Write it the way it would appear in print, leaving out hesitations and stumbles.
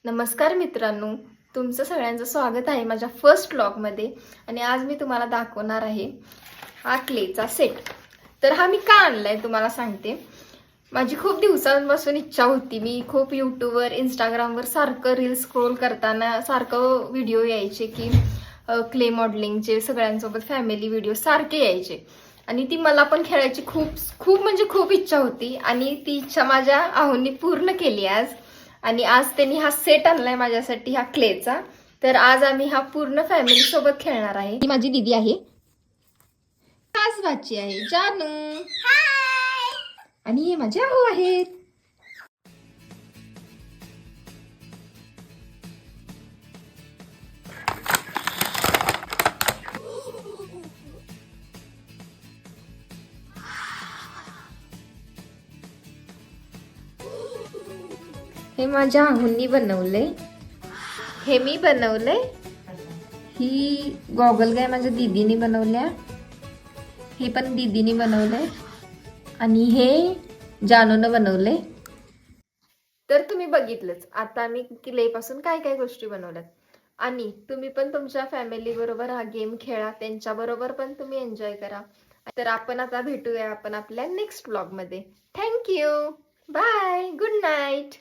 नमस्कार मित्रांनो, तुमचं सगळ्यांचं स्वागत आहे माझ्या फर्स्ट व्लॉगमध्ये. आणि आज मी तुम्हाला दाखवणार आहे हा क्लेचा सेट. तर हा मी का आणलाय तुम्हाला सांगते. माझी खूप दिवसांपासून इच्छा होती. मी खूप यूट्यूबवर इंस्टाग्रामवर सारखं रील्स स्क्रोल करताना सारखं व्हिडिओ यायचे की क्ले मॉडेलिंगचे सगळ्यांसोबत फॅमिली व्हिडिओ सारखे यायचे आणि ती मला पण खेळायची खूप खूप म्हणजे खूप इच्छा होती आणि ती इच्छा माझ्या आहोंनी पूर्ण केली आज. आणि आज त्यांनी हा सेट आणलाय माझ्यासाठी हा क्लेचा. तर आज आम्ही हा पूर्ण फॅमिली सोबत खेळणार आहे. ही माझी दीदी आहे, खास भाची आहे जानू, आणि हे माझे आहो आहेत. हे माझ्या आहोंनी बनवलंय, हे मी बनवलंय. ही गॉगल काय माझ्या दीदीने बनवल्या, हे पण दीदीने बनवलंय आणि हे जानूनं बनवलंय. तर तुम्ही बघितलंच आता मी क्ले पासून काय काय गोष्टी बनवल्यात. आणि तुम्ही पण तुमच्या फॅमिली बरोबर हा गेम खेळा, त्यांच्या बरोबर पण तुम्ही एन्जॉय करा. तर आपण आता भेटूया आपण आपल्या नेक्स्ट व्लॉग मध्ये. Thank you, bye, good night.